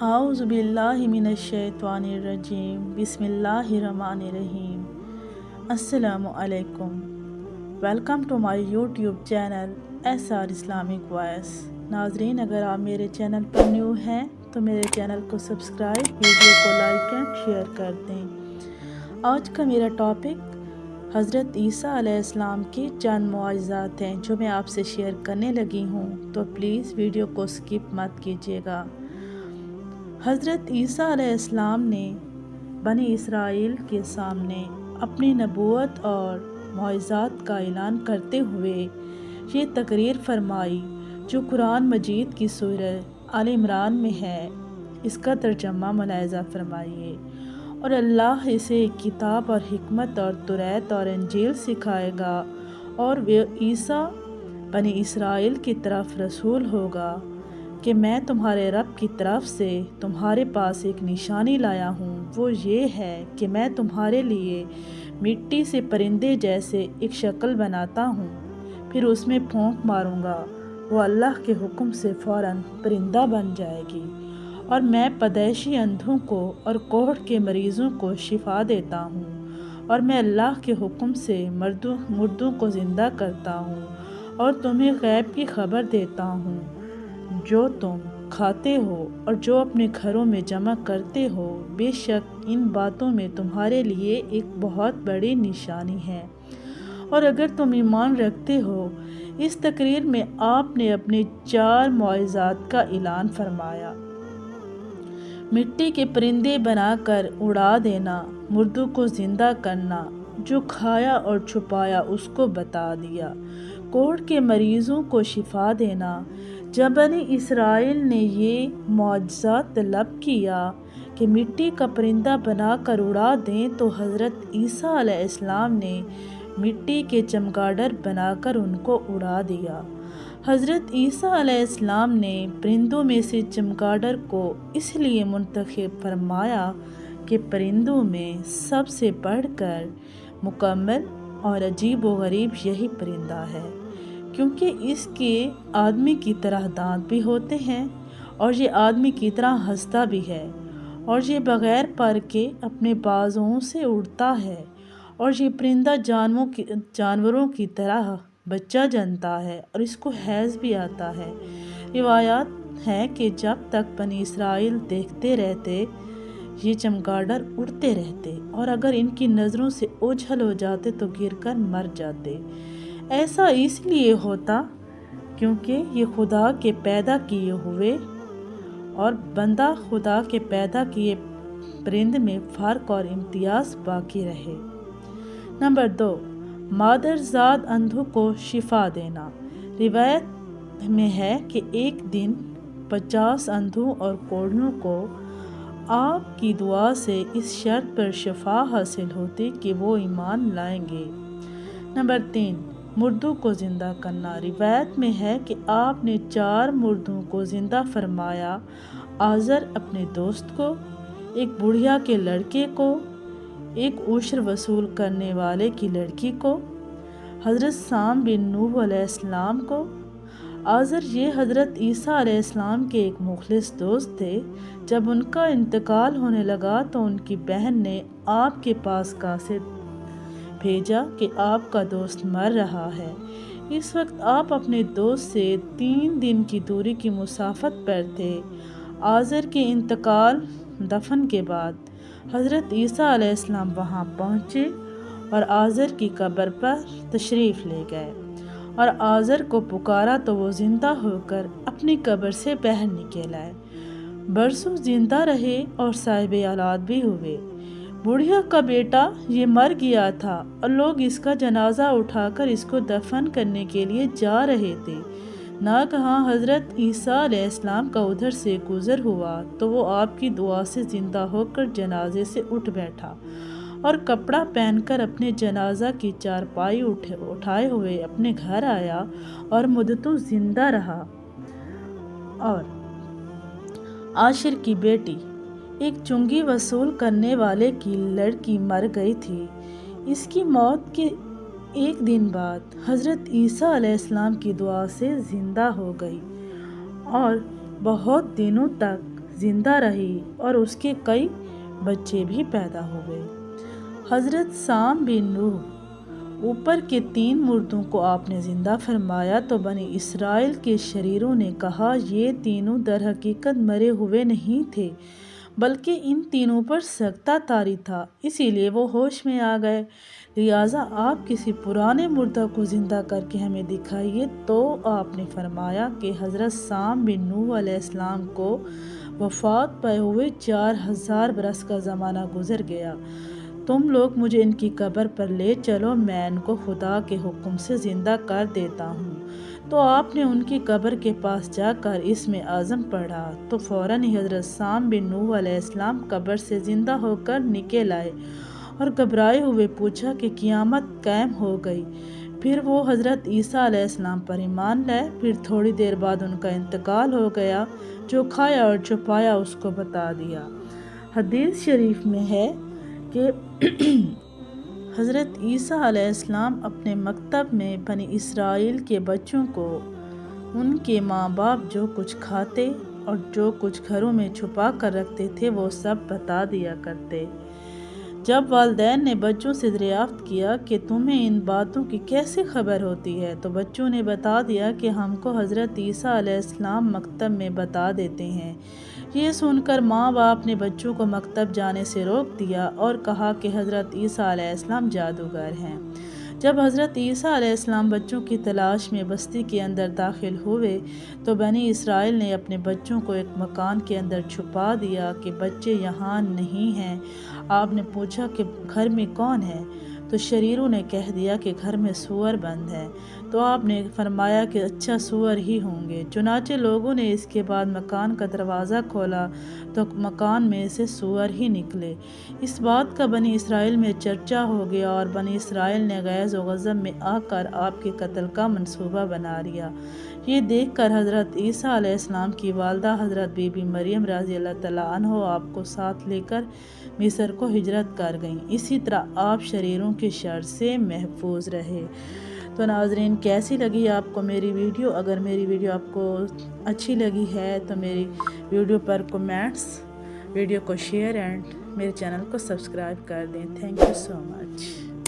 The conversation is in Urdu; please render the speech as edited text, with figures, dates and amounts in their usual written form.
اعوذ باللہ من الشیطان الرجیم بسم اللہ الرحمن الرحیم۔ السلام علیکم، welcome to my YouTube channel SR Islamic voice. ناظرین، اگر آپ میرے چینل پر نیو ہیں تو میرے چینل کو سبسکرائب، ویڈیو کو لائک اینڈ شیئر کر دیں۔ آج کا میرا ٹاپک حضرت عیسیٰ علیہ السلام کی چند معجزات ہیں جو میں آپ سے شیئر کرنے لگی ہوں، تو پلیز ویڈیو کو سکپ مت کیجیے گا۔ حضرت عیسیٰ علیہ السلام نے بنی اسرائیل کے سامنے اپنی نبوت اور معجزات کا اعلان کرتے ہوئے یہ تقریر فرمائی جو قرآن مجید کی سورہ آل عمران میں ہے۔ اس کا ترجمہ ملاحظہ فرمائیے۔ اور اللہ اسے کتاب اور حکمت اور توریت اور انجیل سکھائے گا، اور وہ عیسیٰ بنی اسرائیل کی طرف رسول ہوگا کہ میں تمہارے رب کی طرف سے تمہارے پاس ایک نشانی لایا ہوں۔ وہ یہ ہے کہ میں تمہارے لیے مٹی سے پرندے جیسے ایک شکل بناتا ہوں، پھر اس میں پھونک ماروں گا، وہ اللہ کے حکم سے فوراً پرندہ بن جائے گی، اور میں پیدائشی اندھوں کو اور کوڑھ کے مریضوں کو شفا دیتا ہوں، اور میں اللہ کے حکم سے مردوں کو زندہ کرتا ہوں، اور تمہیں غیب کی خبر دیتا ہوں جو تم کھاتے ہو اور جو اپنے گھروں میں جمع کرتے ہو۔ بے شک ان باتوں میں تمہارے لیے ایک بہت بڑی نشانی ہے، اور اگر تم ایمان رکھتے ہو۔ اس تقریر میں آپ نے اپنے 4 معجزات کا اعلان فرمایا۔ مٹی کے پرندے بنا کر اڑا دینا، مردوں کو زندہ کرنا، جو کھایا اور چھپایا اس کو بتا دیا، کوڑھ کے مریضوں کو شفا دینا۔ جب بنی اسرائیل نے یہ معجزہ طلب کیا کہ مٹی کا پرندہ بنا کر اڑا دیں، تو حضرت عیسیٰ علیہ السلام نے مٹی کے چمگادڑ بنا کر ان کو اڑا دیا۔ حضرت عیسیٰ علیہ السلام نے پرندوں میں سے چمگادڑ کو اس لیے منتخب فرمایا کہ پرندوں میں سب سے بڑھ کر مکمل اور عجیب و غریب یہی پرندہ ہے، کیونکہ اس کے آدمی کی طرح دانت بھی ہوتے ہیں، اور یہ آدمی کی طرح ہنستا بھی ہے، اور یہ بغیر پر کے اپنے بازوؤں سے اڑتا ہے، اور یہ پرندہ جانوروں کی طرح بچہ جنتا ہے، اور اس کو حیض بھی آتا ہے۔ روایات ہیں کہ جب تک بنی اسرائیل دیکھتے رہتے یہ چمگادڑ اڑتے رہتے، اور اگر ان کی نظروں سے اوجھل ہو جاتے تو گر کر مر جاتے۔ ایسا اس لیے ہوتا کیونکہ یہ خدا کے پیدا کیے ہوئے اور بندہ خدا کے پیدا کیے پرند میں فرق اور امتیاز باقی رہے۔ نمبر 2، مادرزاد اندھوں کو شفا دینا۔ روایت میں ہے کہ ایک دن 50 اندھوں اور کوڑھوں کو آپ کی دعا سے اس شرط پر شفا حاصل ہوتی کہ وہ ایمان لائیں گے۔ نمبر 3، مردوں کو زندہ کرنا۔ روایت میں ہے کہ آپ نے 4 مردوں کو زندہ فرمایا، آزر اپنے دوست کو، ایک بڑھیا کے لڑکے کو، ایک عشر وصول کرنے والے کی لڑکی کو، حضرت سام بن نوح علیہ السلام کو۔ آزر یہ حضرت عیسیٰ علیہ السلام کے ایک مخلص دوست تھے۔ جب ان کا انتقال ہونے لگا تو ان کی بہن نے آپ کے پاس قاصد بھیجا کہ آپ کا دوست مر رہا ہے۔ اس وقت آپ اپنے دوست سے 3 دن کی دوری کی مسافت پر تھے۔ آزر کے انتقال دفن کے بعد حضرت عیسیٰ علیہ السلام وہاں پہنچے اور آزر کی قبر پر تشریف لے گئے، اور آزر کو پکارا تو وہ زندہ ہو کر اپنی قبر سے باہر نکل آئے۔ برسوں زندہ رہے اور صاحب اولاد بھی ہوئے۔ بڑھیا کا بیٹا یہ مر گیا تھا، اور لوگ اس کا جنازہ اٹھا کر اس کو دفن کرنے کے لیے جا رہے تھے۔ ناگہاں حضرت عیسیٰ علیہ السلام کا ادھر سے گزر ہوا تو وہ آپ کی دعا سے زندہ ہو کر جنازے سے اٹھ بیٹھا، اور کپڑا پہن کر اپنے جنازہ کی چارپائی اٹھائے ہوئے اپنے گھر آیا اور مدتوں زندہ رہا۔ اور عاشر کی بیٹی، ایک چنگی وصول کرنے والے کی لڑکی مر گئی تھی۔ اس کی موت کے ایک دن بعد حضرت عیسیٰ علیہ السلام کی دعا سے زندہ ہو گئی، اور بہت دنوں تک زندہ رہی اور اس کے کئی بچے بھی پیدا ہوئے۔ حضرت سام بن نوح اوپر کے 3 مردوں کو آپ نے زندہ فرمایا تو بنی اسرائیل کے شریروں نے کہا یہ تینوں در حقیقت مرے ہوئے نہیں تھے بلکہ ان تینوں پر سکتہ طاری تھا، اسی لیے وہ ہوش میں آ گئے، لہٰذا آپ کسی پرانے مردہ کو زندہ کر کے ہمیں دکھائیے۔ تو آپ نے فرمایا کہ حضرت سام بن نوح علیہ السلام کو وفات پائے ہوئے 4000 برس کا زمانہ گزر گیا، تم لوگ مجھے ان کی قبر پر لے چلو، میں ان کو خدا کے حکم سے زندہ کر دیتا ہوں۔ تو آپ نے ان کی قبر کے پاس جا کر اسم اعظم پڑھا تو فوراً ہی حضرت سام بن نوح علیہ السلام قبر سے زندہ ہو کر نکل آئے اور گھبرائے ہوئے پوچھا کہ قیامت قائم ہو گئی۔ پھر وہ حضرت عیسیٰ علیہ السلام پر ایمان لائے، پھر تھوڑی دیر بعد ان کا انتقال ہو گیا، جو کھایا اور چھپایا اس کو بتا دیا۔ حدیث شریف میں ہے کہ حضرت عیسیٰ علیہ السلام اپنے مکتب میں بنی اسرائیل کے بچوں کو ان کے ماں باپ جو کچھ کھاتے اور جو کچھ گھروں میں چھپا کر رکھتے تھے وہ سب بتا دیا کرتے۔ جب والدین نے بچوں سے دریافت کیا کہ تمہیں ان باتوں کی کیسے خبر ہوتی ہے تو بچوں نے بتا دیا کہ ہم کو حضرت عیسیٰ علیہ السلام مکتب میں بتا دیتے ہیں۔ یہ سن کر ماں باپ نے بچوں کو مکتب جانے سے روک دیا اور کہا کہ حضرت عیسیٰ علیہ السلام جادوگر ہیں۔ جب حضرت عیسیٰ علیہ السلام بچوں کی تلاش میں بستی کے اندر داخل ہوئے تو بنی اسرائیل نے اپنے بچوں کو ایک مکان کے اندر چھپا دیا کہ بچے یہاں نہیں ہیں۔ آپ نے پوچھا کہ گھر میں کون ہے تو شریروں نے کہہ دیا کہ گھر میں سور بند ہے، تو آپ نے فرمایا کہ اچھا سور ہی ہوں گے۔ چنانچہ لوگوں نے اس کے بعد مکان کا دروازہ کھولا تو مکان میں سے سور ہی نکلے۔ اس بات کا بنی اسرائیل میں چرچا ہو گیا اور بنی اسرائیل نے غیظ و غضب میں آ کر آپ کے قتل کا منصوبہ بنا لیا۔ یہ دیکھ کر حضرت عیسیٰ علیہ السلام کی والدہ حضرت بی بی مریم رضی اللہ تعالیٰ عنہ آپ کو ساتھ لے کر مصر کو ہجرت کر گئیں۔ اسی طرح آپ شریروں کے شر سے محفوظ رہے۔ تو ناظرین، کیسی لگی آپ کو میری ویڈیو؟ اگر میری ویڈیو آپ کو اچھی لگی ہے تو میری ویڈیو پر کمنٹس، ویڈیو کو شیئر اینڈ میرے چینل کو سبسکرائب کر دیں۔ Thank you so much.